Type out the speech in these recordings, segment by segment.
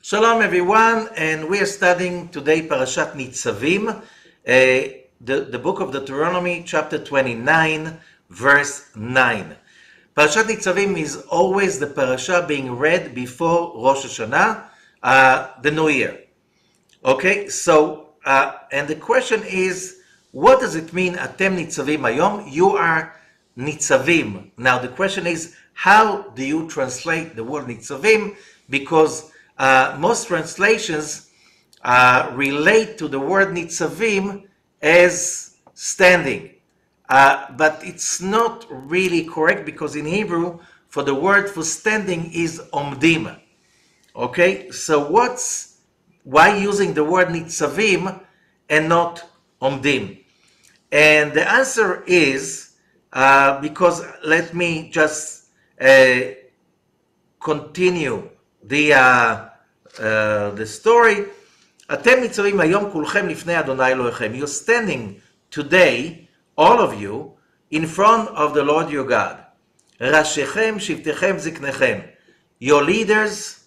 Shalom everyone, and we are studying today Parashat Nitsavim, the book of Deuteronomy, chapter 29, verse 9. Parashat Nitsavim is always the parasha being read before Rosh Hashanah, the New Year. Okay, so, and the question is, what does it mean, Atem Nitzavim Hayom? You are Nitzavim. Now the question is, how do you translate the word Nitzavim? Because most translations relate to the word Nitzavim as standing. But it's not really correct, because in Hebrew, for the word for standing is omdim. Okay, so why using the word Nitzavim and not omdim? And the answer is because, let me just continue the story. Atem nitzavim hayom kulchem lifnei Adonai Elohechem. You're standing today, all of you, in front of the Lord your God. Rashechem, shivtechem, ziknechem. Your leaders,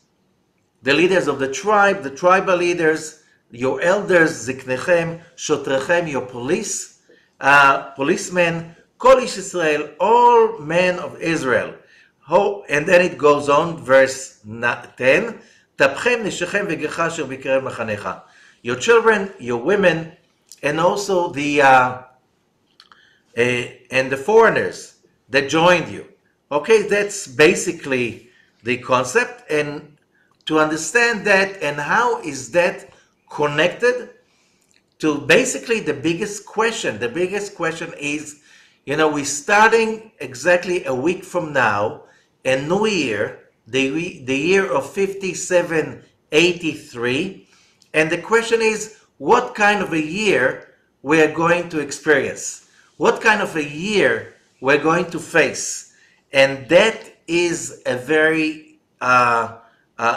the leaders of the tribe, the tribal leaders, your elders, ziknechem, shotrechem, your policemen, kol ish Israel, all men of Israel. And then it goes on, verse 10. Tapchem, neshechem, vegecha, asher b'kerev machanecha. Your children, your women, and also the foreigners that joined you. Okay, that's basically the concept. And to understand that, and how is that connected to basically the biggest question. The biggest question is, we're starting exactly a week from now, a new year, the year of 5783, and the question is, what kind of a year we are going to experience? What kind of a year we're going to face? And that is a very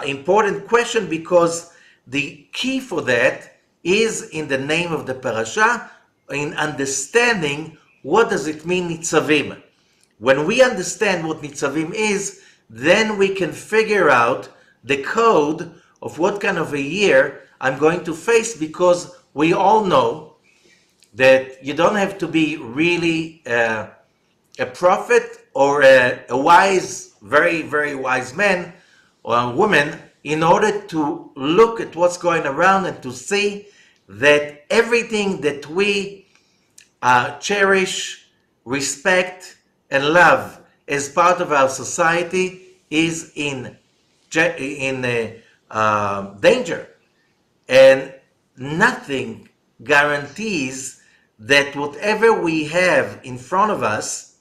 important question, because the key for that is in the name of the parasha, in understanding what does it mean Nitzavim. When we understand what Nitzavim is, then we can figure out the code of what kind of a year I'm going to face, because we all know that you don't have to be really a prophet or a wise, very, very wise man or woman in order to look at what's going around and to see that everything that we cherish, respect, and love as part of our society is in danger. And nothing guarantees that whatever we have in front of us,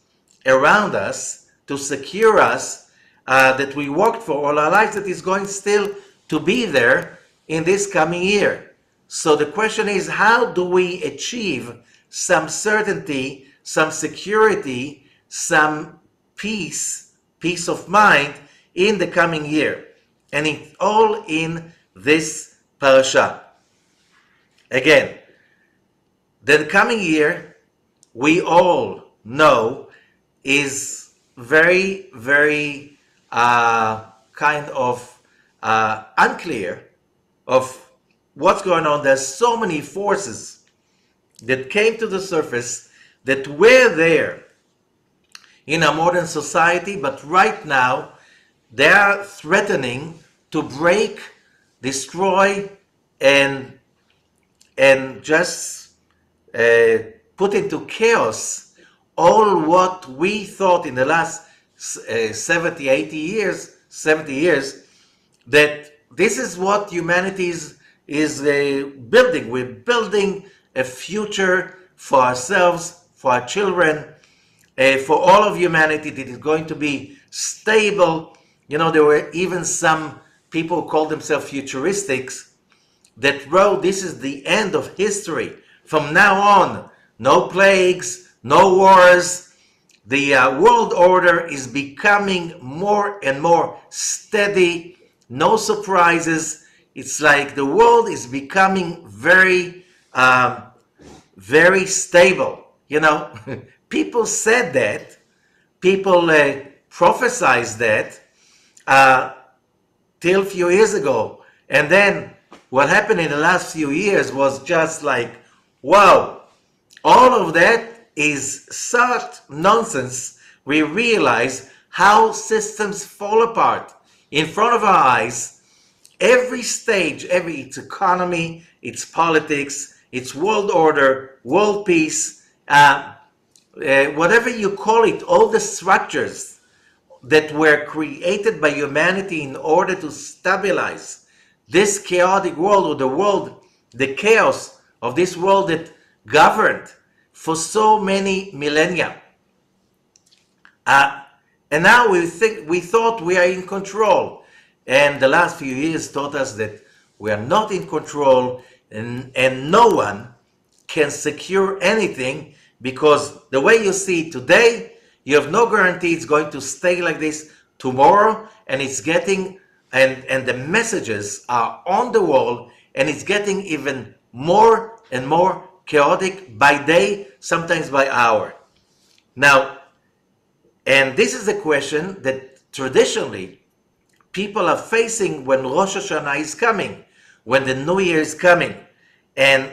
around us, to secure us, that we worked for all our lives, that is going still to be there in this coming year. So the question is, how do we achieve some certainty, some security, some peace of mind in the coming year? And it's all in this parasha. Again, the coming year, we all know, is very, very kind of unclear of what's going on. There's so many forces that came to the surface that were there in a modern society, but right now they are threatening to break, destroy, and just put into chaos all what we thought in the last 70 years, that this is what humanity is building. We're building a future for ourselves, for our children, for all of humanity that is going to be stable. There were even some people who called themselves futuristics that wrote, this is the end of history. From now on, no plagues, no wars. The world order is becoming more and more steady, no surprises. It's like the world is becoming very, very stable. People said that, people prophesied that till a few years ago, And then what happened in the last few years was just like, wow, all of that is such nonsense. We realize how systems fall apart in front of our eyes. Every stage, its economy, its politics, its world order, world peace, whatever you call it, all the structures that were created by humanity in order to stabilize this chaotic world, or the world, the chaos of this world that governed for so many millennia. And now we thought we are in control. And the last few years taught us that we are not in control, and no one can secure anything, because the way you see it today, you have no guarantee it's going to stay like this tomorrow, and it's getting, and the messages are on the wall, and it's getting even more and more chaotic by day, sometimes by hour. Now, and this is a question that traditionally people are facing when Rosh Hashanah is coming, when the New Year is coming. And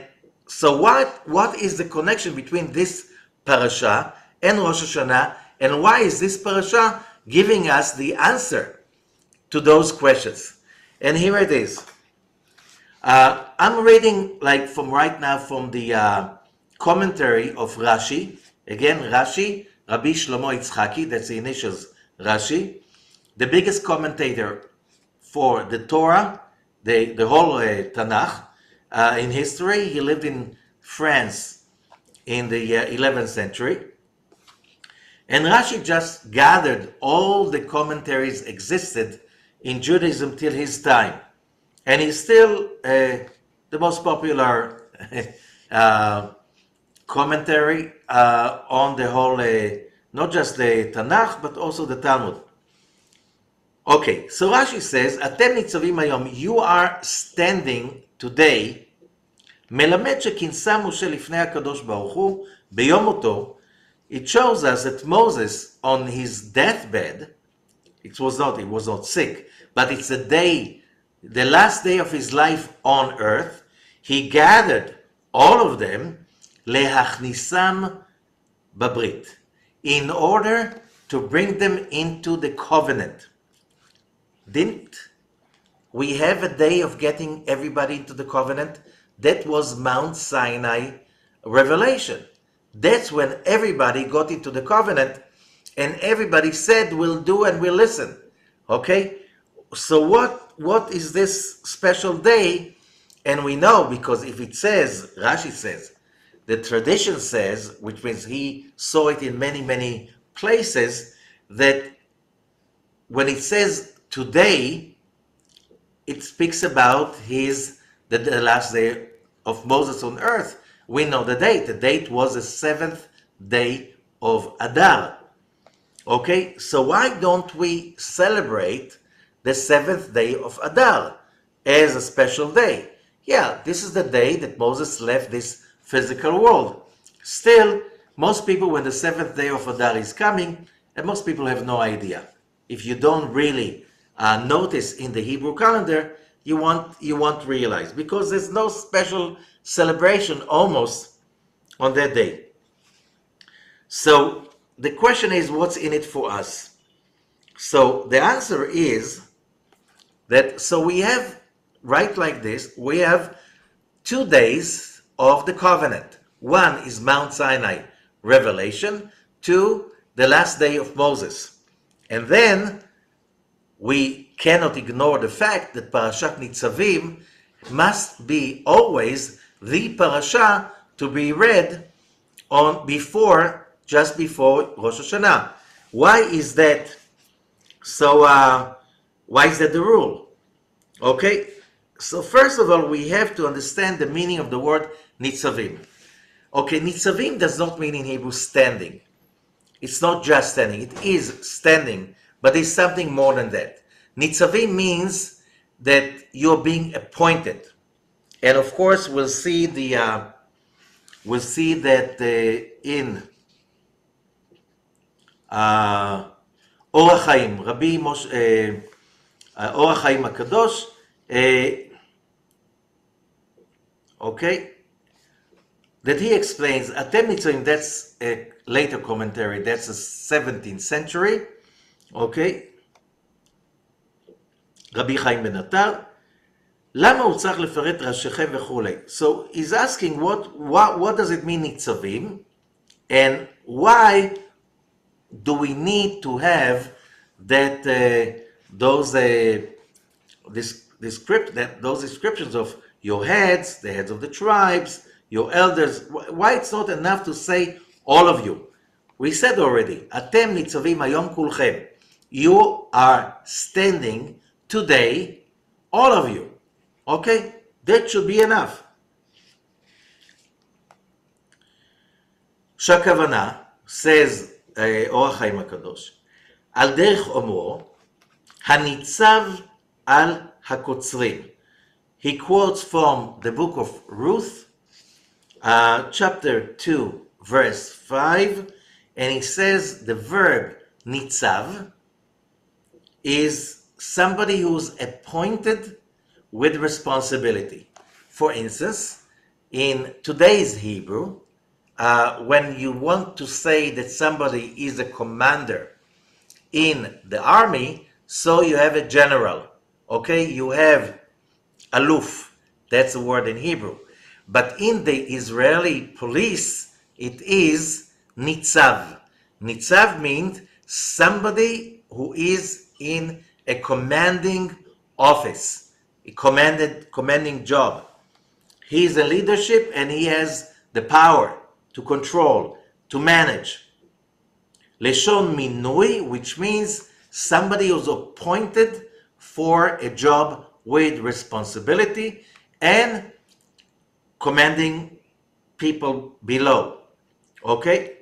so what is the connection between this parasha and Rosh Hashanah, and why is this parasha giving us the answer to those questions? And here it is. I'm reading from right now from the commentary of Rashi. Again, Rashi, Rabbi Shlomo Yitzchaki, that's the initials Rashi, the biggest commentator for the Torah, the whole Tanakh in history. He lived in France in the 11th century. And Rashi just gathered all the commentaries existed in Judaism till his time. And he's still the most popular commentary on the whole, not just the Tanakh, but also the Talmud. Okay, so Rashi says, Atem nitzavim hayom, you are standing today, מלמד שכינסה משה לפני הקדוש ברוך הוא ביום מותו. It shows us that Moses, on his deathbed, he was not sick, but it's the last day of his life on earth, he gathered all of them, להכניסם בברית, in order to bring them into the covenant. Didn't we have a day of getting everybody into the covenant? That was Mount Sinai revelation. That's when everybody got into the covenant, and everybody said, we'll do and we'll listen. Okay? So what is this special day? And we know, because if it says, Rashi says, the tradition says, which means he saw it in many, many places, that when it says today, it speaks about the last day of Moses on earth. We know the date. The date was the 7th day of Adar. Okay, so why don't we celebrate the 7th day of Adar as a special day? Yeah, this is the day that Moses left this physical world. Still, most people, when the 7th day of Adar is coming, and most people have no idea. If you don't really notice in the Hebrew calendar, you won't realize, because there's no special celebration almost on that day. So the question is, what's in it for us? So the answer is that, so we have, right like this, we have 2 days of the covenant. One is Mount Sinai revelation, 2, the last day of Moses. And then we cannot ignore the fact that Parashat Nitsavim must be always the parasha to be read just before Rosh Hashanah. Why is that? So why is that the rule? Okay, so first of all, we have to understand the meaning of the word Nitzavim. Okay, Nitzavim does not mean in Hebrew standing. It's not just standing. It is standing, but it's something more than that. Nitzavim means that you're being appointed, and of course we'll see that in Or HaChaim, Rabbi Or HaChaim HaKadosh. okay, that he explains, Atem Nitzavim, that's a later commentary, that's the 17th century, okay, Rabbi Chaim ben Attar, למה הוא צריך לפרט ראשיכם וכולי? So he's asking what does it mean ניצבים, and why do we need to have that those descriptions of your heads, the heads of the tribes, your elders? Why it's not enough to say all of you? We said already, אתם ניצבים היום כולכם. You are standing today, all of you. Okay? That should be enough. שהכוונה, says אור החיים הקדוש, על דרך אומרו, הניצב על הקוצרים. He quotes from the book of Ruth, chapter 2, verse 5, and he says the verb nitzav is somebody who's appointed with responsibility. For instance, in today's Hebrew, when you want to say that somebody is a commander in the army, so you have a general, okay? You have aluf, that's a word in Hebrew. But in the Israeli police, it is nitzav. Nitzav means somebody who is in a commanding office, a commanding job. He is in leadership and he has the power to control, to manage. Leshon minui, which means somebody who's appointed for a job with responsibility and commanding people below. Okay?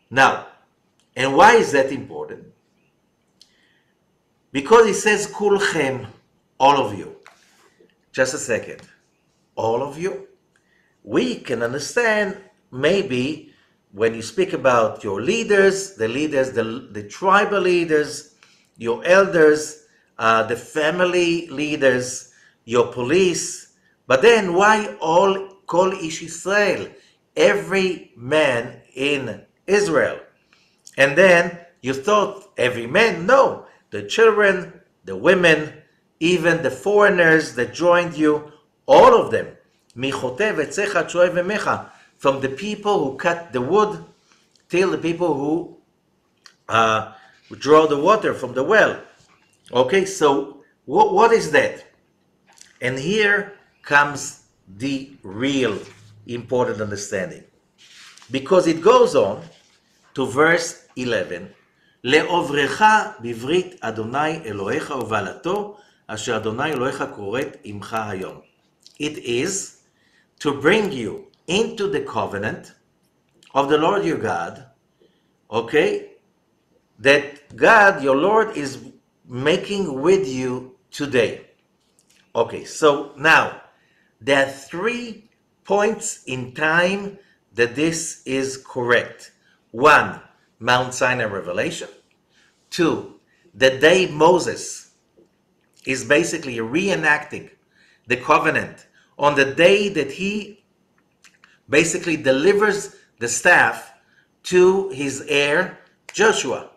Now, and why is that important? Because it says kulchem, all of you. Just a second. All of you? We can understand maybe when you speak about your leaders, the tribal leaders, your elders, the family leaders, your police. But then why all Kol Ish Israel, every man in Israel? And then you thought every man? No, the children, the women, even the foreigners that joined you, all of them. From the people who cut the wood till the people who draw the water from the well. Okay, so what is that? And here comes the real important understanding. Because it goes on to verse 11. לעוברך בברית אדוני אלוהיך ובעלתו, אשר אדוני אלוהיך כורת עמך היום. It is to bring you into the covenant of the Lord your God, okay, that God, your Lord, is making with you today. Okay, so now, there are 3 points in time that this is correct. 1, Mount Sinai revelation. 2, the day Moses is basically reenacting the covenant on the day that he basically delivers the staff to his heir, Joshua.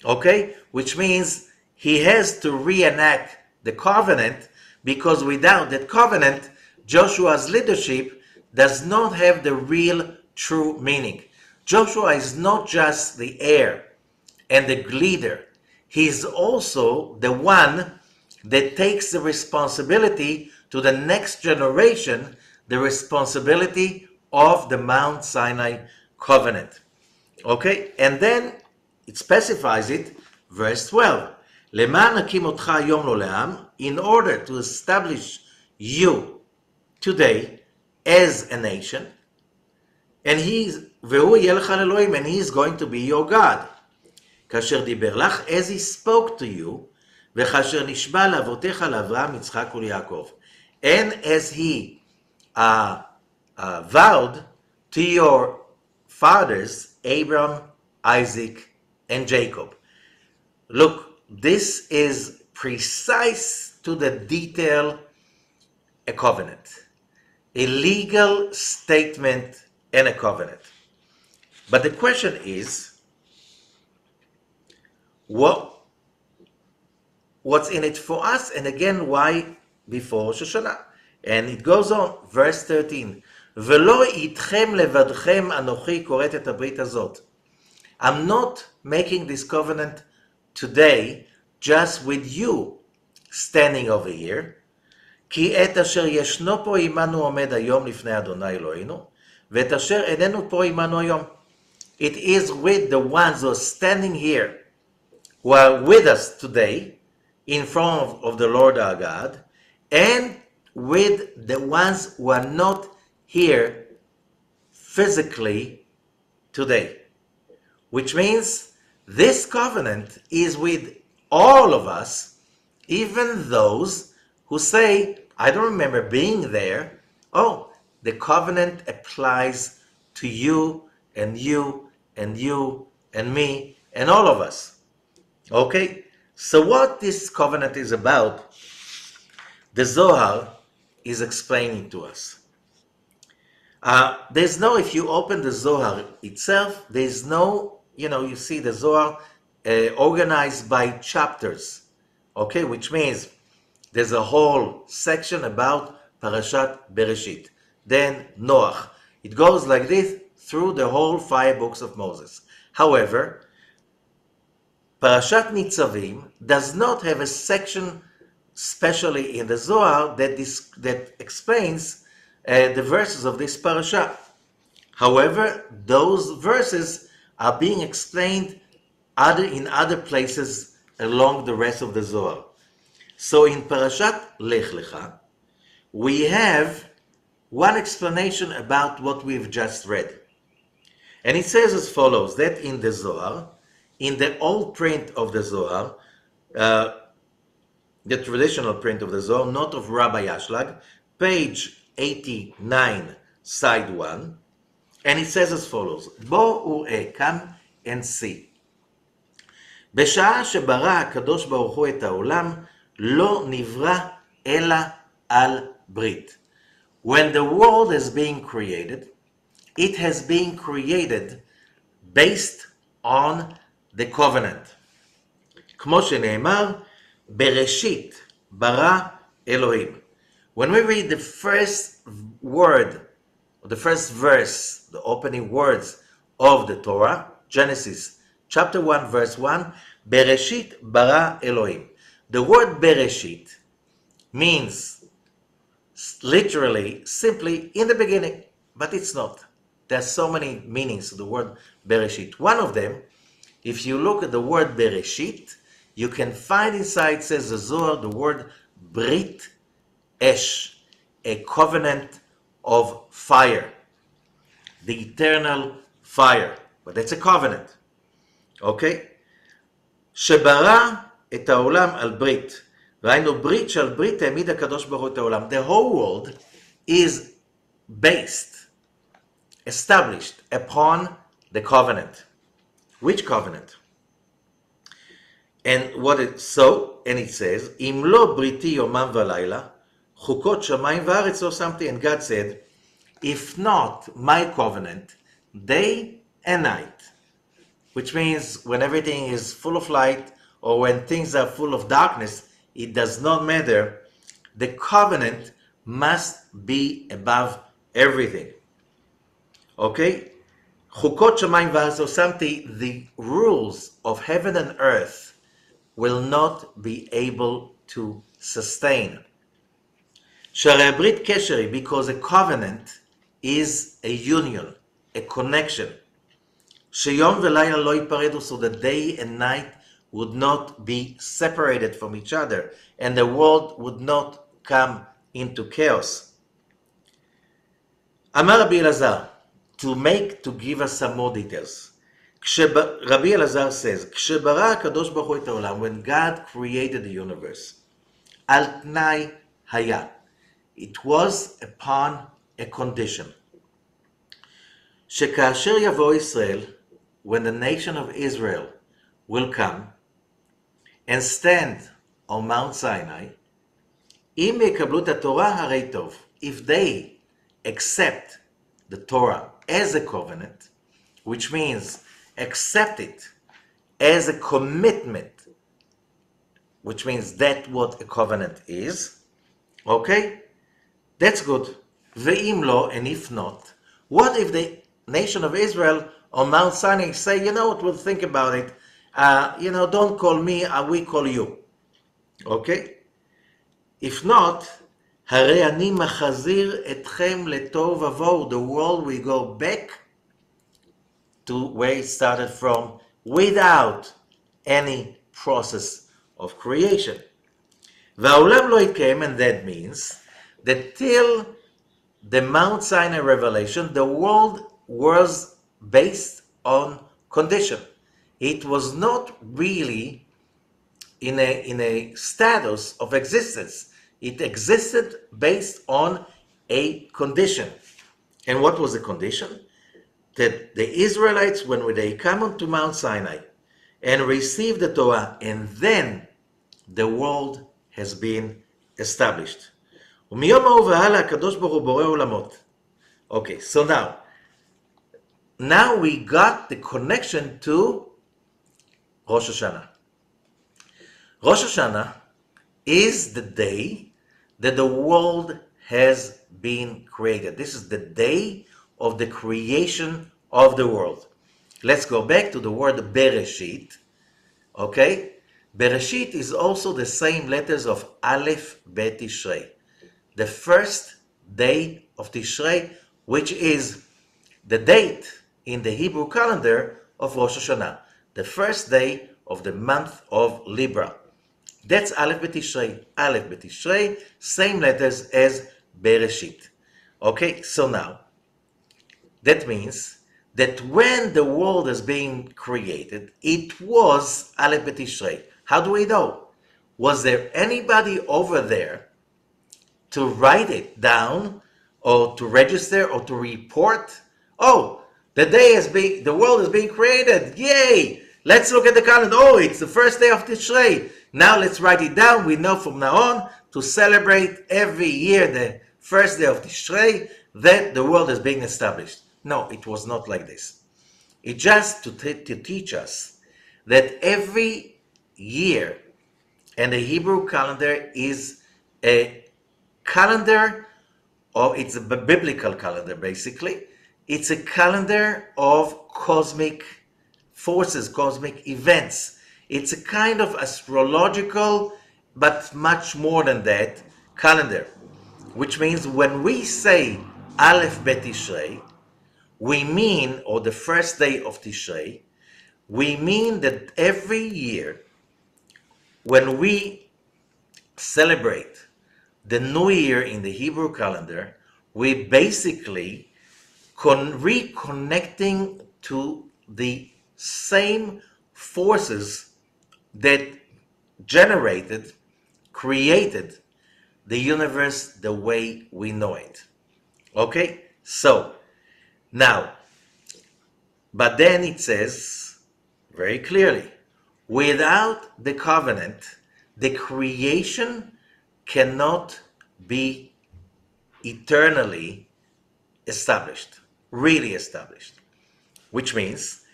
Okay? Which means he has to reenact the covenant, because without that covenant, Joshua's leadership does not have the real true meaning. Joshua is not just the heir and the leader. He is also the one that takes the responsibility to the next generation, the responsibility of the Mount Sinai covenant. Okay? And then it specifies it, verse 12. למען הקים אותך היום לו לעם, in order to establish you today as a nation, and והוא יהיה לך לאלוהים, and he is going to be your God. כאשר דיבר לך, as he spoke to you, וכאשר נשבע לאבותיך לאברהם, יצחק וליעקב. And as he vowed to your fathers, Abraham, Isaac, and Jacob. Look, this is precise to the detail a covenant. a legal statement and a covenant. But the question is, what's in it for us? And again, why before Rosh Hashanah? And it goes on, verse 13, ולא איתכם לבדכם אנוכי כורת את הברית הזאת. I'm not making this covenant today just with you standing over here, כי את אשר ישנו פה עמנו עומד היום לפני אדוני אלוהינו, ואת אשר איננו פה עמנו היום. It is with the ones who are standing here, who are with us today, in front of the Lord our God, and with the ones who are not here physically today. Which means this covenant is with all of us, even those who say, I don't remember being there. Oh, the covenant applies to you and you and you and me and all of us. Okay? So what this covenant is about, the Zohar is explaining to us. There's no, if you open the Zohar itself, there's no, you see the Zohar organized by chapters, okay, which means there's a whole section about Parashat Bereshit, then Noach. It goes like this through the whole 5 books of Moses. However, Parashat Nitsavim does not have a section, especially in the Zohar, that explains the verses of this parasha. However, those verses are being explained in other places along the rest of the Zohar. So in Parashat Lech Lecha, we have one explanation about what we've just read. And it says as follows, that in the Zohar, in the old print of the Zohar, the traditional print of the Zohar, not of Rabbi Ashlag, page 89, side 1, and it says as follows, בוא וראה, come and see. בשעה שברא הקדוש ברוך הוא את העולם, לא נברא אלא על ברית. When the world is being created, it has been created based on the covenant. כמו שנאמר, בראשית ברא אלוהים. When we read the first word, the first verse, the opening words of the Torah, Genesis chapter 1, verse 1, Bereshit bara Elohim. The word Bereshit means literally, simply, in the beginning, but it's not. There are so many meanings to the word Bereshit. One of them, if you look at the word Bereshit, you can find inside, says the Zohar, the word Brit Esh, a covenant of fire, the eternal fire. But that's a covenant. Okay? שברא את העולם על ברית. ראינו ברית שעל ברית העמיד הקדוש ברוך הוא את העולם. The whole world is based, established upon the covenant. Which covenant? And and it says, אם לא בריתי יומם ולילה, חוקות שמיים וארץ לא שמתי. And God said, if not my covenant, day and night. Which means when everything is full of light or when things are full of darkness, it does not matter. The covenant must be above everything. Okay? חוקות שמיים וארץ לא שמתי, the rules of heaven and earth will not be able to sustain. שהרי הברית קשר היא, because a covenant is a union, a connection. שיום ולילה לא ייפרדו, so that day and night would not be separated from each other, and the world would not come into chaos. אמר רבי אלעזר, to give us some more details. Rabbi Elazar says, כשברא הקדוש ברוך הוא את העולם, when God created the universe, על תנאי היה. It was upon a condition. שכאשר יבוא ישראל, when the nation of Israel will come and stand on Mount Sinai, אם יקבלו את התורה הרי טוב. If they accept the Torah as a covenant, which means accept it as a commitment, which means that's what a covenant is, okay? That's good. Ve'im lo, and if not, what if the nation of Israel on Mount Sinai say, you know what, we'll think about it. Don't call me, we call you. Okay? If not, הרי אני מחזיר אתכם לתוהו ובוהו. The world will go back to where it started from without any process of creation. והעולם לא יתקיים, and that means that till the Mount Sinai revelation, the world was based on condition. It was not really in a status of existence. It existed based on a condition. And what was the condition? That the Israelites, when they come onto Mount Sinai and receive the Torah, and then the world has been established. ומיום ההוא והלאה הקדוש ברוך הוא בורא עולמות. Okay, so now we got the connection to Rosh Hashanah. Rosh Hashanah is the day that the world has been created. This is the day of the creation of the world. Let's go back to the word Bereshit. Okay? Bereshit is also the same letters of Aleph Bet Tishrei. The first day of Tishrei, which is the date in the Hebrew calendar of Rosh Hashanah. The first day of the month of Libra. That's Aleph Bet Tishrei. Aleph Bet Tishrei, same letters as Bereshit. Okay, so now, that means that when the world is being created, it was Aleph Bet Tishrei. How do we know? Was there anybody over there to write it down, or to register, or to report? Oh, the world is being created. Yay! Let's look at the calendar. Oh, it's the first day of Tishrei. Now let's write it down. We know from now on to celebrate every year the first day of Tishrei that the world is being established. No, it was not like this. It just to teach us that every year, and the Hebrew calendar is a calendar, or it's a biblical calendar basically. It's a calendar of cosmic forces, cosmic events. It's a kind of astrological, but much more than that, calendar. Which means when we say Aleph Bet Tishrei, we mean, or the first day of Tishrei, we mean that every year when we celebrate the New Year in the Hebrew calendar, we basically reconnecting to the same forces that created the universe the way we know it. Okay? So, now, but then it says very clearly, without the covenant, the creation cannot be eternally established, really established. Which means,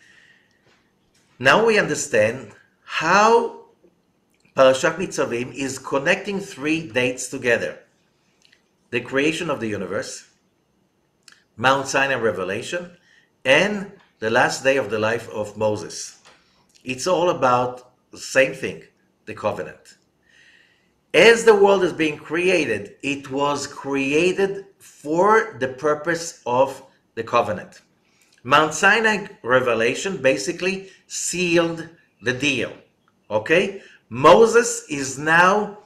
now we understand how Parashat Nitsavim is connecting three dates together. The creation of the universe, Mount Sinai revelation, and the last day of the life of Moses. It's all about the same thing, the covenant. As the world is being created, it was created for the purpose of the covenant. Mount Sinai revelation basically sealed the deal. Okay? Moses is now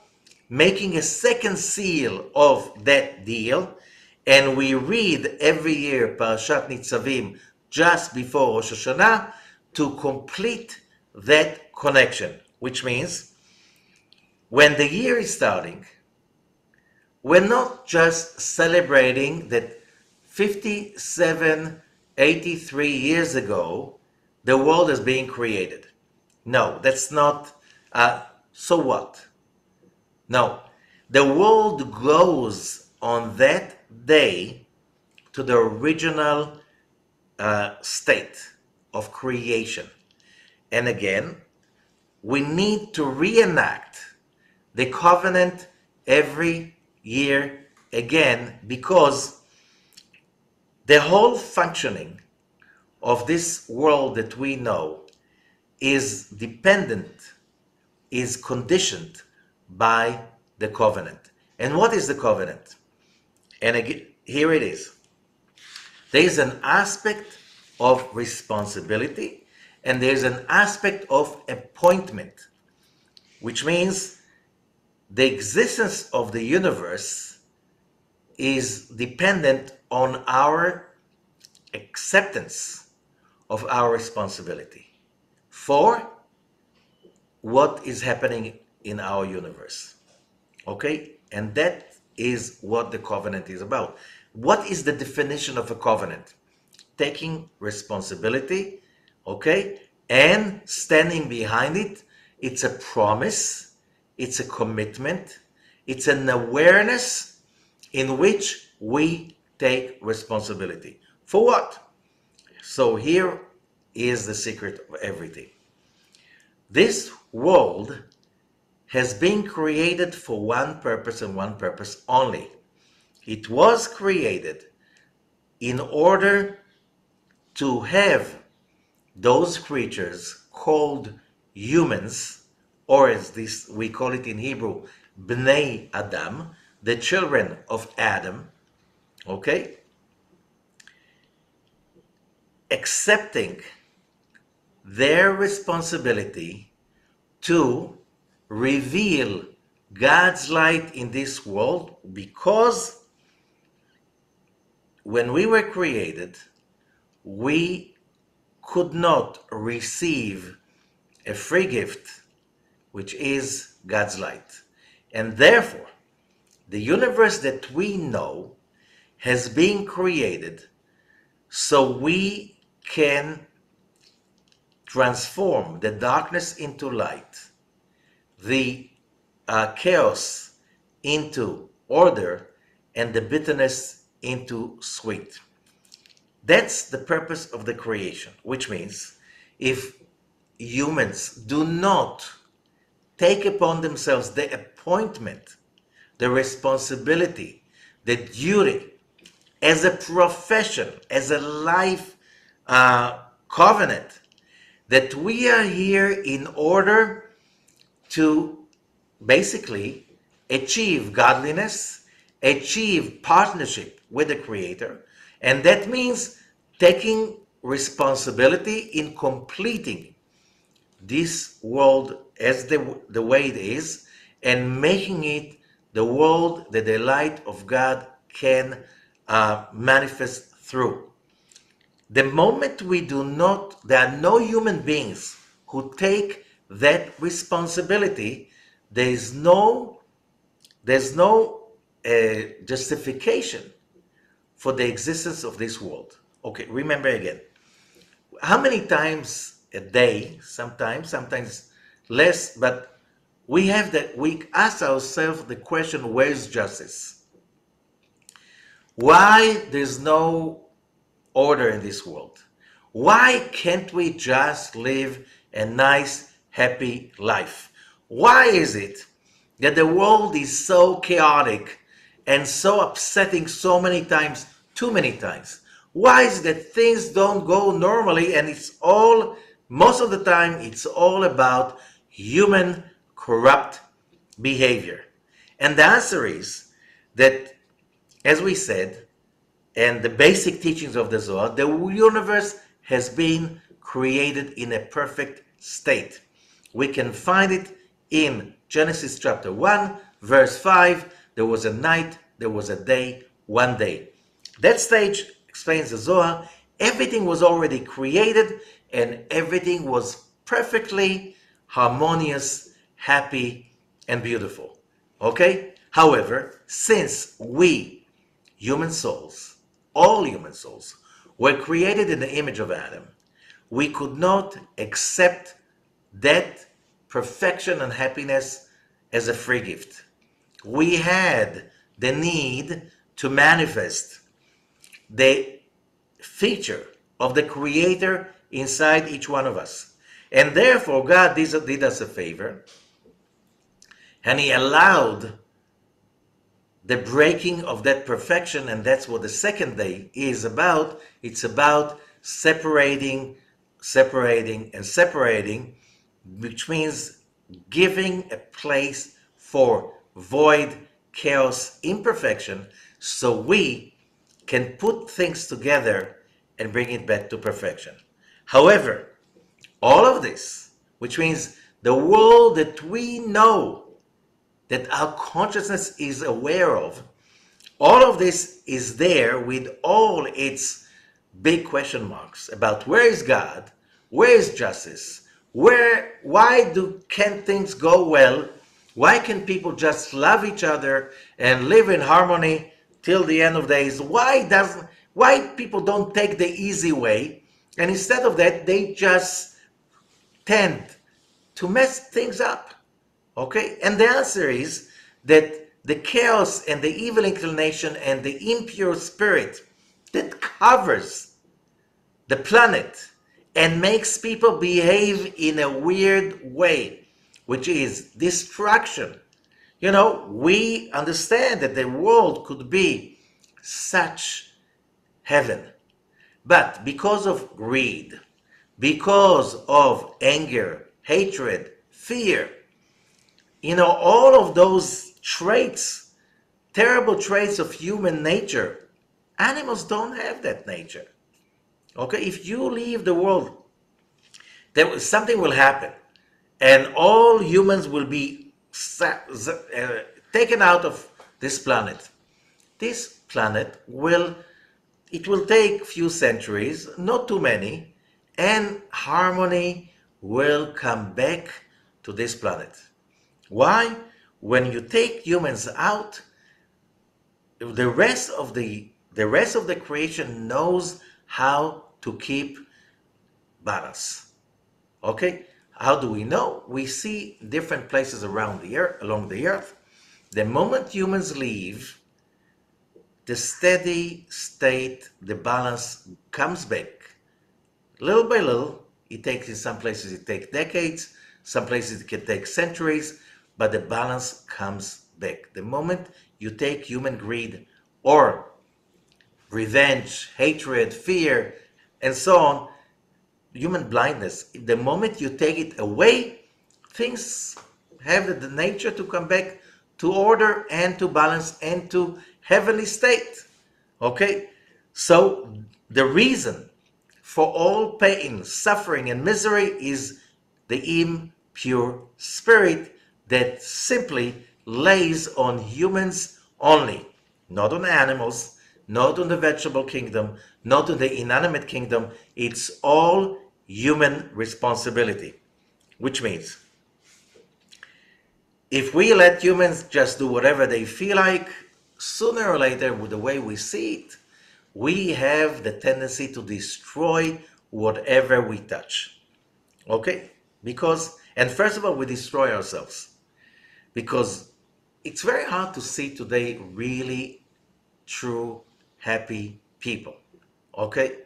making a second seal of that deal, and we read every year Parashat Nitsavim just before Rosh Hashanah to complete that connection. Which means, when the year is starting, we're not just celebrating that 83 years ago, the world is being created. No, that's not, so what? No, the world goes on that day to the original state of creation. And again, we need to reenact the covenant every year again, because the whole functioning of this world that we know is dependent, is conditioned by the covenant. And what is the covenant? And again, here it is. There is an aspect of responsibility and there's an aspect of appointment, which means the existence of the universe is dependent on our acceptance of our responsibility for what is happening in our universe. Okay? And that is what the covenant is about. What is the definition of a covenant? Taking responsibility, okay, and standing behind it. It's a promise, it's a commitment, it's an awareness in which we take responsibility. For what? So here is the secret of everything. This world has been created for one purpose and one purpose only. It was created in order to have those creatures called humans, or as this we call it in Hebrew, Bnei Adam, the children of Adam, okay, accepting their responsibility to reveal God's light in this world, because when we were created, we could not receive a free gift, which is God's light. And therefore, the universe that we know has been created so we can transform the darkness into light, the chaos into order, and the bitterness into sweet. That's the purpose of the creation, which means if humans do not take upon themselves the appointment, the responsibility, the duty, as a profession, as a life covenant, that we are here in order to basically achieve godliness, achieve partnership with the Creator, and that means taking responsibility in completing this world as the way it is, and making it the world that the light of God can manifest through. The moment we do not, there are no human beings who take that responsibility, there's no justification for the existence of this world. Okay, remember again. How many times a day, sometimes less, but we ask ourselves the question, where's justice? Why there's no order in this world? Why can't we just live a nice, happy life? Why is it that the world is so chaotic and so upsetting so many times, too many times? Why is it that things don't go normally, and most of the time, it's all about human corrupt behavior? And the answer is that, as we said, and the basic teachings of the Zohar, the universe has been created in a perfect state. We can find it in Genesis chapter 1, verse 5. There was a night, there was a day, one day. That stage, explains the Zohar, everything was already created and everything was perfectly harmonious, happy, and beautiful. Okay? However, since we, human souls, all human souls, were created in the image of Adam, we could not accept that perfection and happiness as a free gift. We had the need to manifest the feature of the Creator inside each one of us. And therefore, God did us a favor, and He allowed the breaking of that perfection, and that's what the second day is about. It's about separating, and separating, which means giving a place for void, chaos, imperfection, so we can put things together and bring it back to perfection. However, all of this, which means the world that we know, that our consciousness is aware of, all of this is there with all its big question marks about where is God, where is justice, why can't things go well, why can people just love each other and live in harmony till the end of days, why people don't take the easy way, and instead of that they just tend to mess things up. Okay? And the answer is that the chaos and the evil inclination and the impure spirit that covers the planet and makes people behave in a weird way, which is destruction. You know, we understand that the world could be such heaven, but because of greed, because of anger, hatred, fear, you know, all of those traits, terrible traits of human nature, animals don't have that nature. Okay, if you leave the world, something will happen, and all humans will be taken out of this planet. This planet will take few centuries, not too many, and harmony will come back to this planet. Why? When you take humans out, the rest of the creation knows how to keep balance. Okay? How do we know? We see different places around the earth, along the earth. The moment humans leave, the steady state, the balance comes back. Little by little, in some places it takes decades, some places it can take centuries, but the balance comes back. The moment you take human greed or revenge, hatred, fear, and so on, human blindness, the moment you take it away, things have the nature to come back to order and to balance and to heavenly state. Okay? So the reason for all pain, suffering, and misery is the impure spirit that simply lays on humans only, not on animals, not on the vegetable kingdom, not on the inanimate kingdom. It's all human responsibility, which means if we let humans just do whatever they feel like, sooner or later, with the way we see it, we have the tendency to destroy whatever we touch. Okay? And first of all, we destroy ourselves. Because it's very hard to see today really true, happy people. Okay?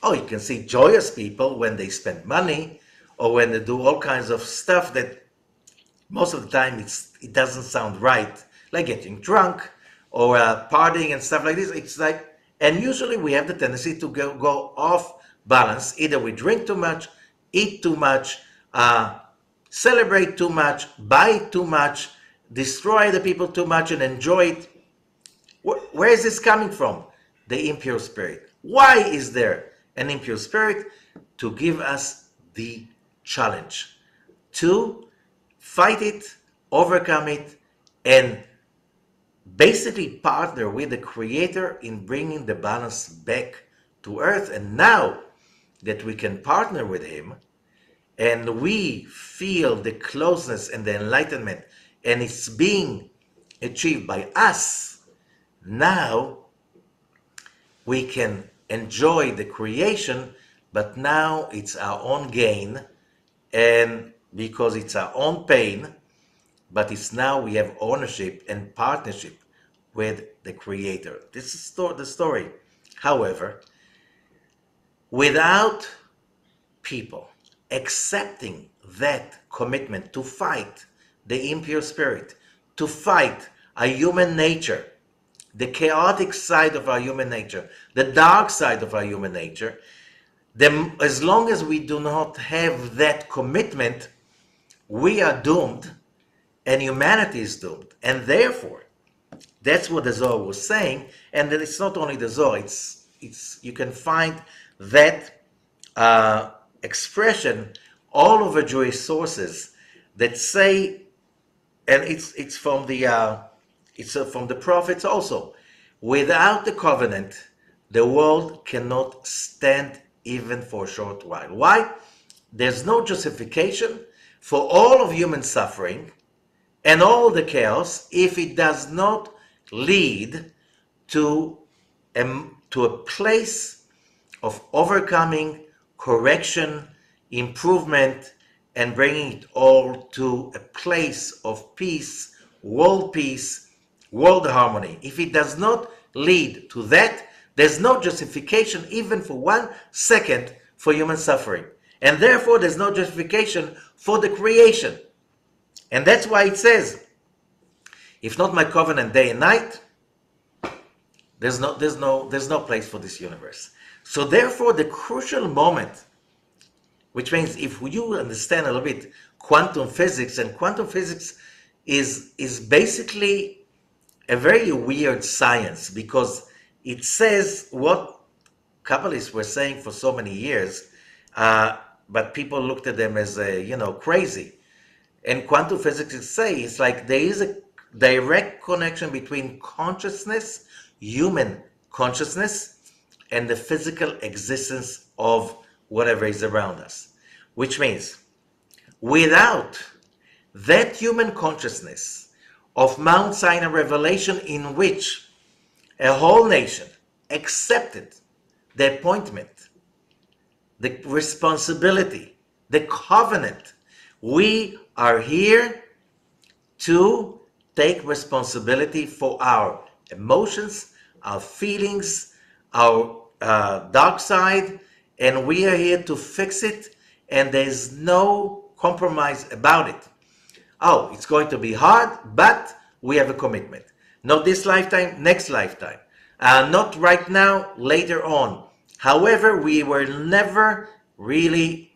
Oh, you can see joyous people when they spend money or when they do all kinds of stuff that most of the time it doesn't sound right, like getting drunk or partying and stuff like this. It's like, and usually we have the tendency to go off balance. Either we drink too much, eat too much, celebrate too much, buy too much, destroy the people too much, and enjoy it. Where is this coming from? The impure spirit. Why is there an impure spirit? To give us the challenge to fight it, overcome it, and basically partner with the Creator in bringing the balance back to earth. And now that we can partner with Him and we feel the closeness and the enlightenment, and it's being achieved by us, now we can enjoy the creation, but now it's our own gain, and because it's our own pain, but it's now we have ownership and partnership with the Creator. This is the story, However, without people accepting that commitment to fight the impure spirit, to fight a human nature, the chaotic side of our human nature, the dark side of our human nature, then as long as we do not have that commitment, we are doomed and humanity is doomed. And therefore, that's what the Zohar was saying. And then it's not only the Zohar, it's you can find that expression all over Jewish sources that say, and it's from the prophets also. Without the covenant, the world cannot stand even for a short while. Why? There's no justification for all of human suffering and all the chaos if it does not lead to a place of overcoming, correction, improvement, and bringing it all to a place of peace, world harmony. If it does not lead to that, there's no justification even for 1 second for human suffering. And therefore, there's no justification for the creation. And that's why it says, if not my covenant day and night, there's no place for this universe. So therefore, the crucial moment, which means if you understand a little bit quantum physics, and quantum physics is basically a very weird science, because it says what Kabbalists were saying for so many years, but people looked at them as crazy. And quantum physics say it's like there is a direct connection between consciousness, human consciousness, and the physical existence of whatever is around us. Which means, without that human consciousness of Mount Sinai revelation, in which a whole nation accepted the appointment, the responsibility, the covenant, we are here to take responsibility for our emotions, our feelings, our dark side, and we are here to fix it, and there's no compromise about it. Oh, it's going to be hard, but we have a commitment. Not this lifetime, next lifetime. Not right now, later on. However, we will never really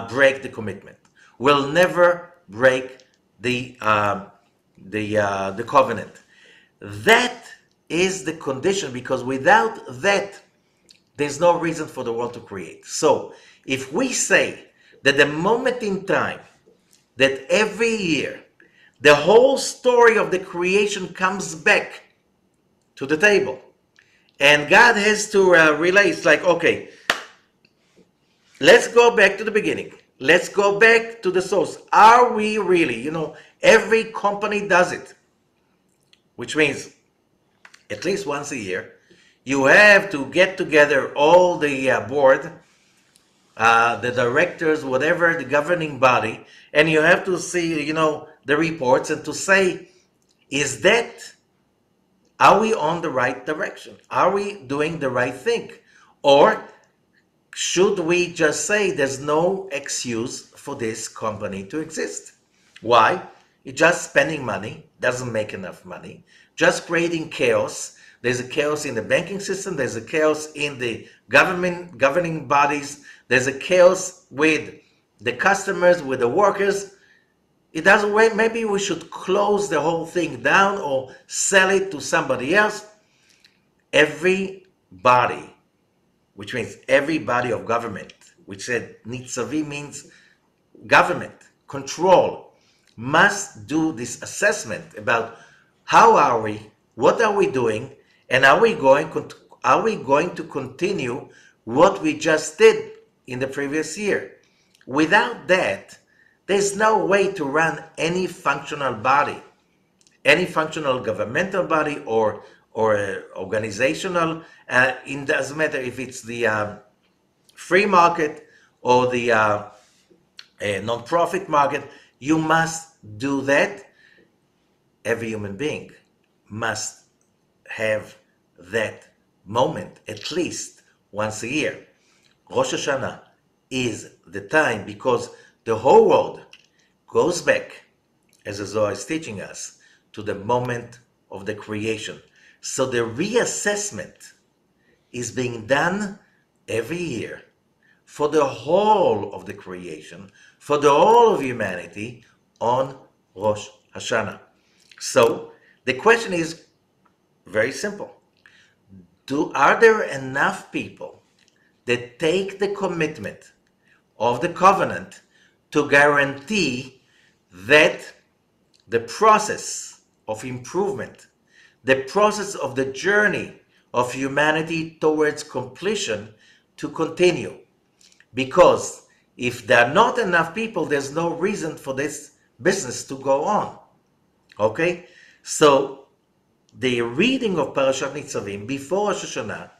break the commitment. We'll never break the covenant. That is the condition, because without that, there's no reason for the world to create. So, if we say that the moment in time that every year the whole story of the creation comes back to the table, and God has to relay, it's like, okay, let's go back to the beginning. Let's go back to the source. Are we really, every company does it, which means at least once a year, you have to get together all the board, the directors, whatever, the governing body, and you have to see, the reports, and to say, are we on the right direction? Are we doing the right thing? Or should we just say there's no excuse for this company to exist? Why? It's just spending money, doesn't make enough money, just creating chaos. There's a chaos in the banking system, there's a chaos in the governing bodies, there's a chaos with the customers, with the workers. It doesn't work. Maybe we should close the whole thing down or sell it to somebody else. Every body, which means every body of government, which said Nitsavim means government, control, must do this assessment about how are we, what are we doing, and are we going to continue what we just did in the previous year. Without that, there's no way to run any functional body, any functional governmental body or organizational. It doesn't matter if it's the free market or the non-profit market. You must do that. Every human being must have that moment at least once a year. Rosh Hashanah is the time because the whole world goes back, as the Zohar is teaching us, to the moment of the creation. So the reassessment is being done every year for the whole of the creation, for the whole of humanity on Rosh Hashanah. So the question is very simple. Are there enough people that take the commitment of the covenant to guarantee that the process of improvement, the process of the journey of humanity towards completion to continue? Because if there are not enough people, there's no reason for this business to go on. Okay? So the reading of Parashat Nitsavim before Rosh Hashanah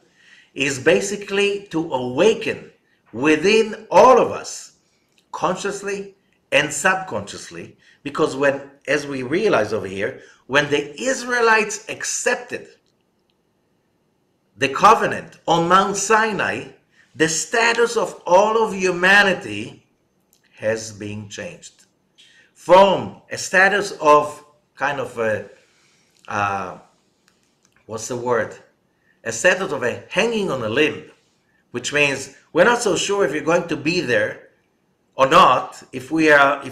is basically to awaken within all of us, consciously and subconsciously, because when, as we realize over here, when the Israelites accepted the covenant on Mount Sinai, the status of all of humanity has been changed. From a status of kind of a, what's the word? A status of a hanging on a limb, which means we're not so sure if you're going to be there or not, if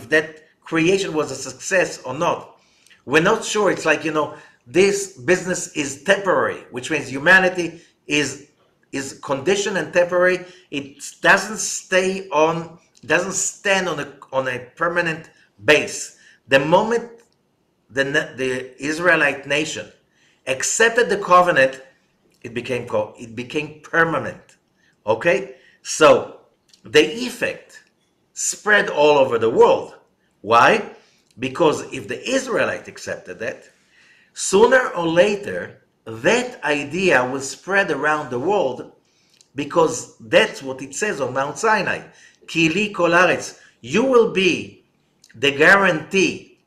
that creation was a success or not. We're not sure. It's like, this business is temporary, which means humanity is conditioned and temporary. It doesn't stand on a permanent base. The moment the Israelite nation accepted the covenant, it became permanent. Okay? So the effect spread all over the world. Why? Because if the Israelite accepted that, sooner or later, that idea will spread around the world, because that's what it says on Mount Sinai. Ki li kol haaretz. You will be the guarantee.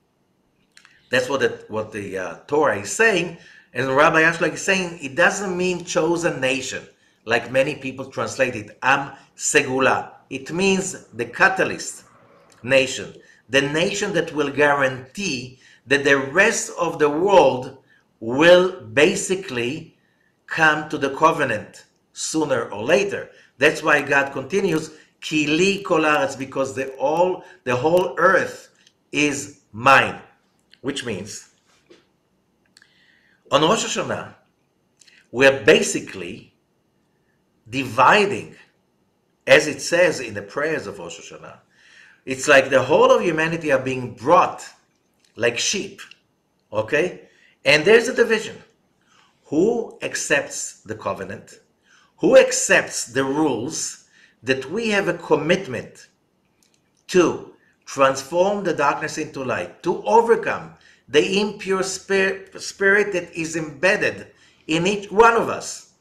That's what the Torah is saying. And Rabbi Ashlag is saying it doesn't mean chosen nation, like many people translate it, Am Segula. It means the catalyst nation, the nation that will guarantee that the rest of the world will basically come to the covenant sooner or later. That's why God continues, Ki li kol haaretz, because the whole earth is mine. Which means, on Rosh Hashanah, we're basically dividing, as it says in the prayers of Rosh Hashanah. It's like the whole of humanity are being brought like sheep, okay? And there's a division. Who accepts the covenant? Who accepts the rules that we have a commitment to transform the darkness into light, to overcome the impure spirit that is embedded in each one of us,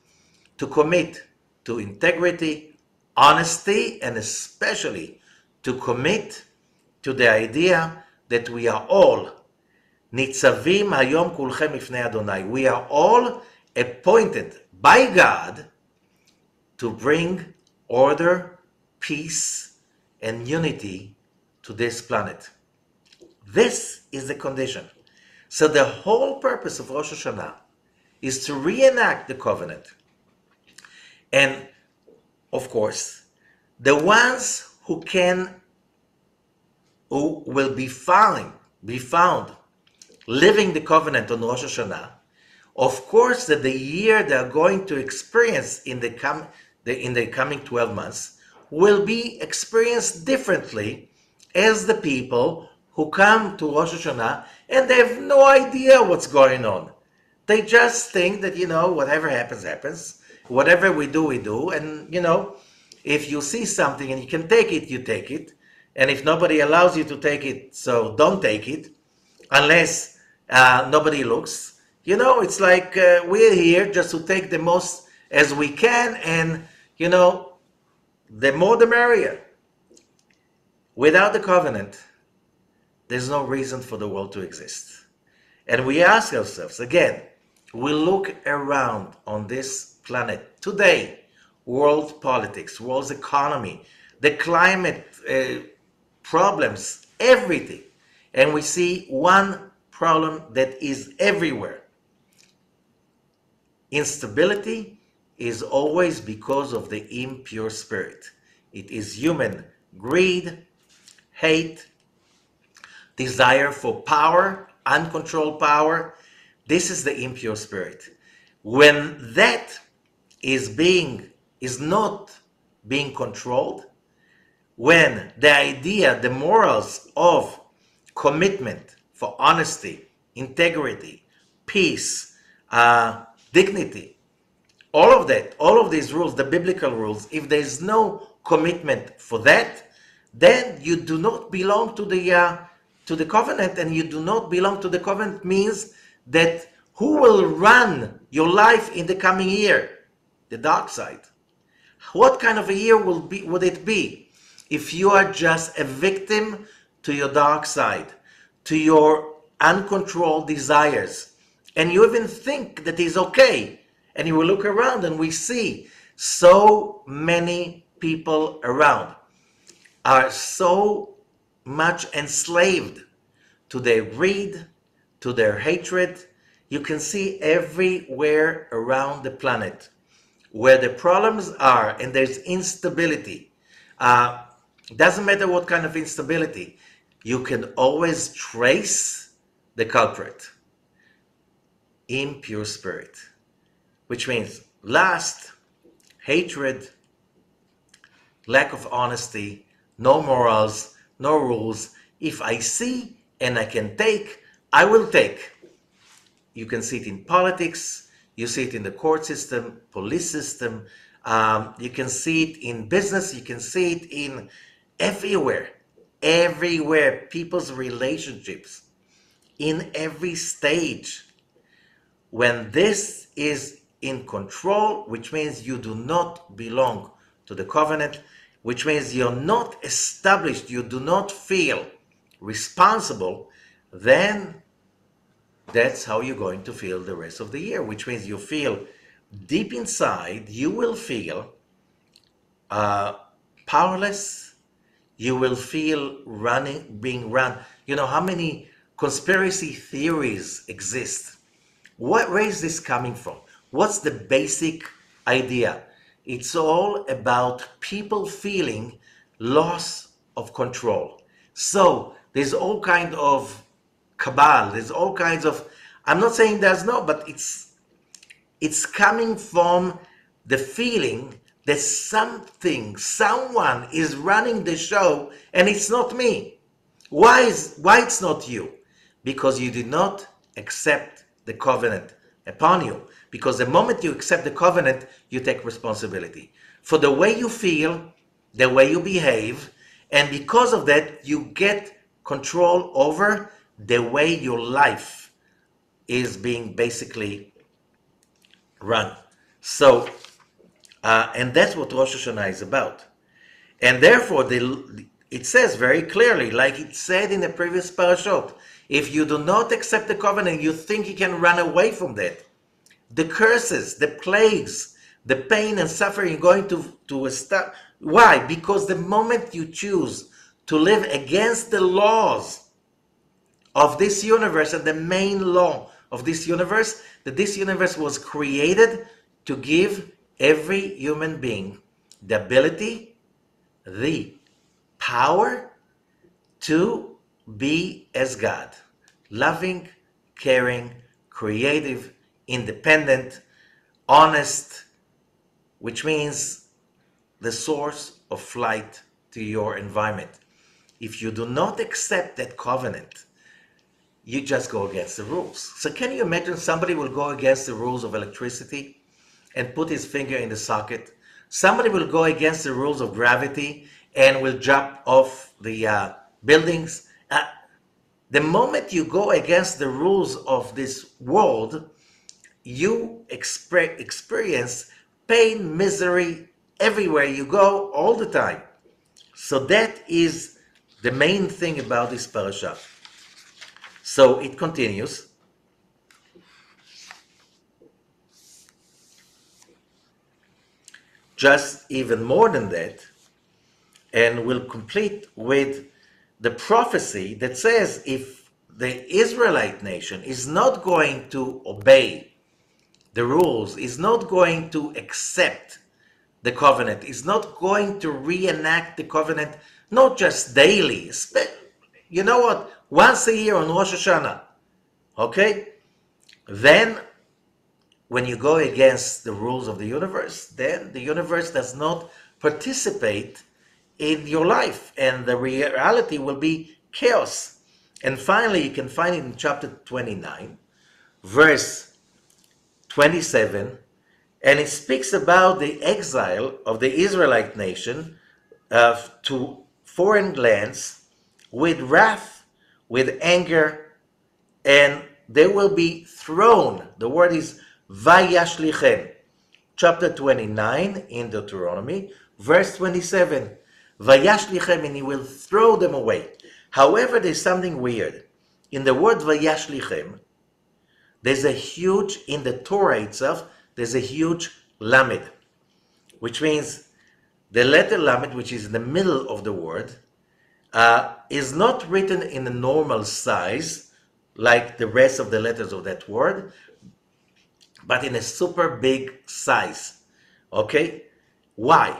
to commit to integrity, honesty, and especially to commit to the idea that we are all Nitzavim hayom kulchem ifnei Adonai. We are all appointed by God to bring order, peace, and unity to this planet. This is the condition. So the whole purpose of Rosh Hashanah is to reenact the covenant. And of course, the ones who will be found living the covenant on Rosh Hashanah, of course that the year they are going to experience in the coming 12 months will be experienced differently as the people who come to Rosh Hashanah and they have no idea what's going on. They just think that, whatever happens, happens. Whatever we do. And, if you see something and you can take it, you take it. And if nobody allows you to take it, so don't take it, unless nobody looks. It's like we're here just to take the most as we can, and, the more the merrier. Without the covenant, there's no reason for the world to exist. And we ask ourselves, again, we look around on this planet today, world politics, world economy, the climate problems, everything. And we see one problem that is everywhere. Instability is always because of the impure spirit. It is human greed, hate, desire for power, uncontrolled power. This is the impure spirit. When that is not being controlled, when the idea, the morals of commitment for honesty, integrity, peace, dignity, all of that, all of these rules, the biblical rules, if there's no commitment for that, then you do not belong to the covenant, and you do not belong to the covenant means that who will run your life in the coming year? The dark side. What kind of a year would it be if you are just a victim to your dark side, to your uncontrolled desires, and you even think that is okay? And you will look around and we see so many people around are so much enslaved to their greed, to their hatred. You can see everywhere around the planet where the problems are, and there's instability. Doesn't matter what kind of instability, you can always trace the culprit. Impure spirit, which means lust, hatred, lack of honesty, no morals, no rules. If I see and I can take, I will take. You can see it in politics, you see it in the court system, police system, you can see it in business, you can see it in everywhere, people's relationships, in every stage. When this is in control, which means you do not belong to the covenant, which means you're not established, you do not feel responsible, then that's how you're going to feel the rest of the year, which means you feel deep inside, you will feel powerless, you will feel being run. You know how many conspiracy theories exist? Where is this coming from? What's the basic idea? It's all about people feeling loss of control. So there's all kind of cabal, there's all kinds of, I'm not saying there's no, but it's coming from the feeling that someone is running the show, and it's not me. Why it's not you? Because you did not accept the covenant upon you. Because the moment you accept the covenant, you take responsibility for the way you feel, the way you behave, and because of that, you get control over the way your life is being basically run. So, and that's what Rosh Hashanah is about. And therefore, it says very clearly, like it said in the previous parashot, if you do not accept the covenant, you think you can run away from that. The curses, the plagues, the pain and suffering going to start. Why? Because the moment you choose to live against the laws of this universe, and the main law of this universe, that this universe was created to give every human being the ability, the power to be as God, loving, caring, creative, independent, honest, which means the source of flight to your environment. If you do not accept that covenant, you just go against the rules. So can you imagine somebody will go against the rules of electricity and put his finger in the socket? Somebody will go against the rules of gravity and will jump off the buildings. The moment you go against the rules of this world, you experience pain, misery everywhere you go, all the time. So that is the main thing about this parasha. So it continues. just even more than that, and we'll complete with the prophecy that says if the Israelite nation is not going to obey the rules, is not going to accept the covenant, is not going to reenact the covenant, not just daily, you know what, once a year on Rosh Hashanah, okay? Then when you go against the rules of the universe, then the universe does not participate in your life, and the reality will be chaos. And finally, you can find it in chapter 29, verse 27, and it speaks about the exile of the Israelite nation to foreign lands with wrath, with anger, and they will be thrown. The word is vayashlichem. Chapter 29 in Deuteronomy, verse 27. Vayashlichem, and he will throw them away. However, there's something weird. In the word vayashlichem, there's a huge, in the Torah itself, there's a huge lamed, which means the letter lamed, which is in the middle of the word, is not written in a normal size, like the rest of the letters of that word, but in a super big size. Okay? Why?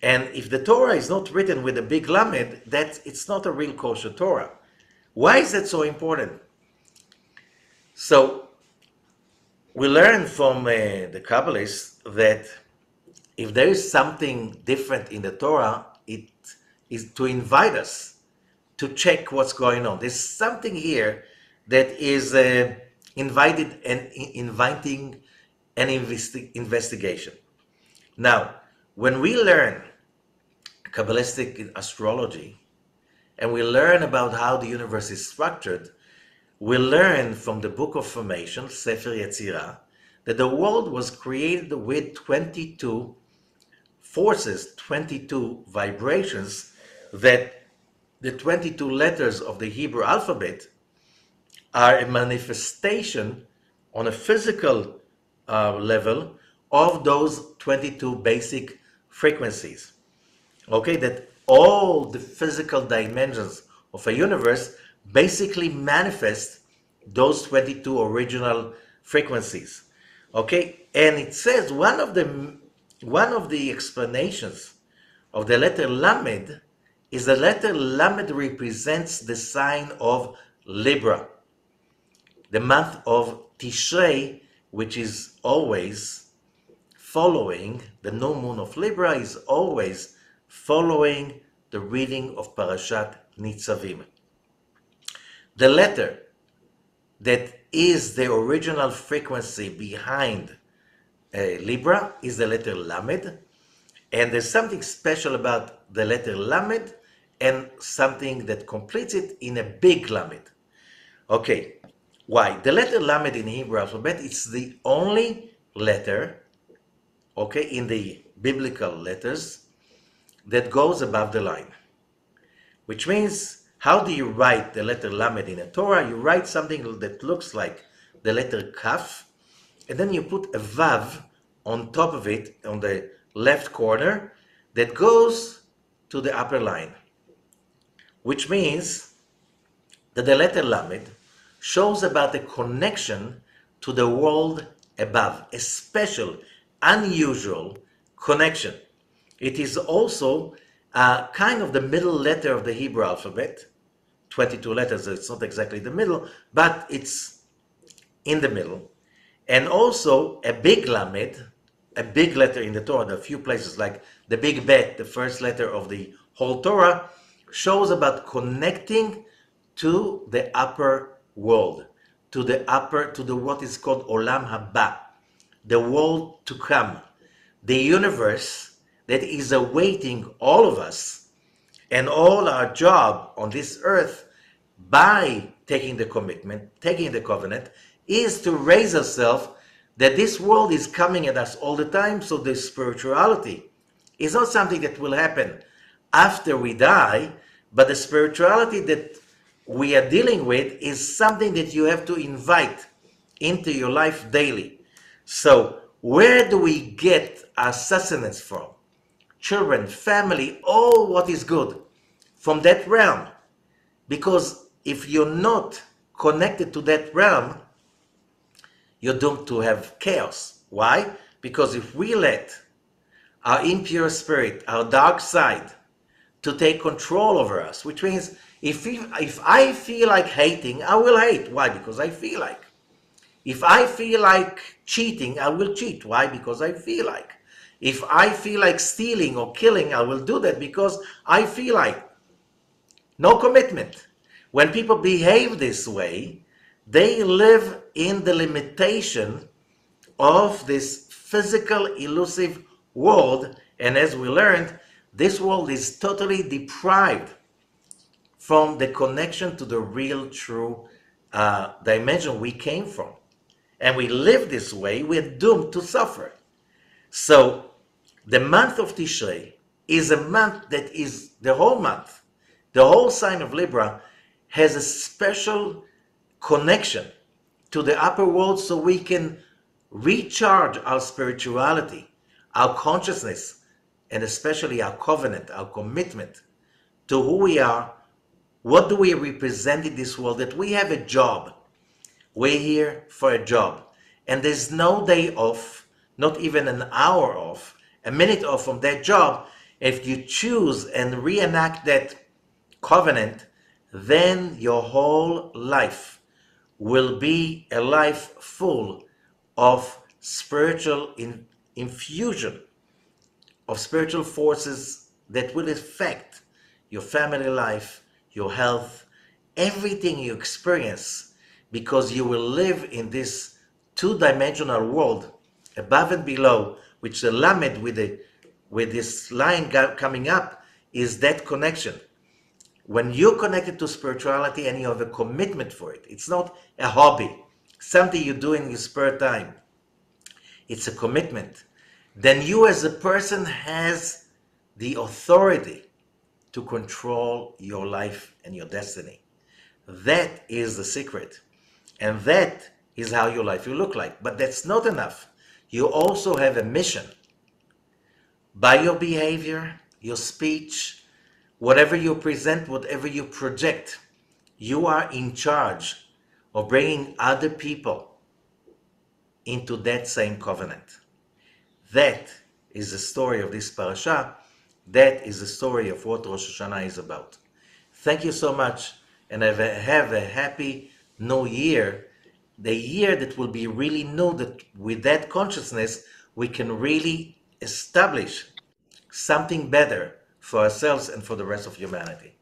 And if the Torah is not written with a big lamed, it's not a real kosher Torah. Why is that so important? So we learn from the Kabbalists that if there is something different in the Torah, it is to invite us to check what's going on. There's something here that is inviting an investigation. Now, when we learn Kabbalistic astrology and we learn about how the universe is structured, we learn from the Book of Formation, Sefer Yetzirah, that the world was created with 22 forces, 22 vibrations, that the 22 letters of the Hebrew alphabet are a manifestation on a physical level of those 22 basic frequencies. Okay, that all the physical dimensions of a universe basically manifest those 22 original frequencies. Okay, and it says one of the explanations of the letter Lamed is the letter Lamed represents the sign of Libra, the month of Tishrei, which is always following the new moon of Libra, is always following the reading of Parashat Nitsavim. The letter that is the original frequency behind Libra is the letter Lamed, and there's something special about the letter Lamed and something that completes it in a big Lamed. Okay, why? The letter Lamed in Hebrew alphabet, it's the only letter, okay, in the biblical letters that goes above the line. Which means, how do you write the letter Lamed in a Torah? You write something that looks like the letter Kaf, and then you put a Vav on top of it, on the left corner, that goes to the upper line. Which means that the letter Lamed shows about a connection to the world above, a special, unusual connection. It is also kind of the middle letter of the Hebrew alphabet, 22 letters, so it's not exactly the middle, but it's in the middle. And also a big Lamed, a big letter in the Torah, there are a few places like the big Bet, the first letter of the whole Torah, shows about connecting to the upper world, to the what is called Olam Haba, the world to come, the universe that is awaiting all of us, and all our job on this earth by taking the commitment, taking the covenant, is to raise ourselves that this world is coming at us all the time. So the spirituality is not something that will happen after we die, but the spirituality that we are dealing with is something that you have to invite into your life daily. So Where do we get our sustenance from? Children, family, all what is good from that realm. Because if you're not connected to that realm, you're doomed to have chaos. Why? Because if we let our impure spirit, our dark side, to take control over us, which means if I feel like hating, I will hate. Why? Because I feel like. If I feel like cheating, I will cheat. Why? Because I feel like. If I feel like stealing or killing, I will do that because I feel like. No commitment. When people behave this way, they live in the limitation of this physical, elusive world. And as we learned, this world is totally deprived from the connection to the real, true dimension we came from. And we live this way, we're doomed to suffer. So the month of Tishrei is a month that is the whole month. The whole sign of Libra has a special connection to the upper world so we can recharge our spirituality, our consciousness, and especially our covenant, our commitment to who we are, what do we represent in this world, that we have a job. We're here for a job. And there's no day off, not even an hour off, a minute off from that job. If you choose and reenact that covenant, then your whole life will be a life full of spiritual infusion, of spiritual forces that will affect your family life, your health, everything you experience, because you will live in this two-dimensional world, above and below, which the Lamed with this line coming up is that connection. When you're connected to spirituality and you have a commitment for it, it's not a hobby, something you do in your spare time. It's a commitment. Then you as a person has the authority to control your life and your destiny. That is the secret. And that is how your life will look like. But that's not enough. You also have a mission. By your behavior, your speech, whatever you present, whatever you project, you are in charge of bringing other people into that same covenant. That is the story of this parasha. That is the story of what Rosh Hashanah is about. Thank you so much, and have a happy new year. The year that will be really new, that with that consciousness, we can really establish something better for ourselves and for the rest of humanity.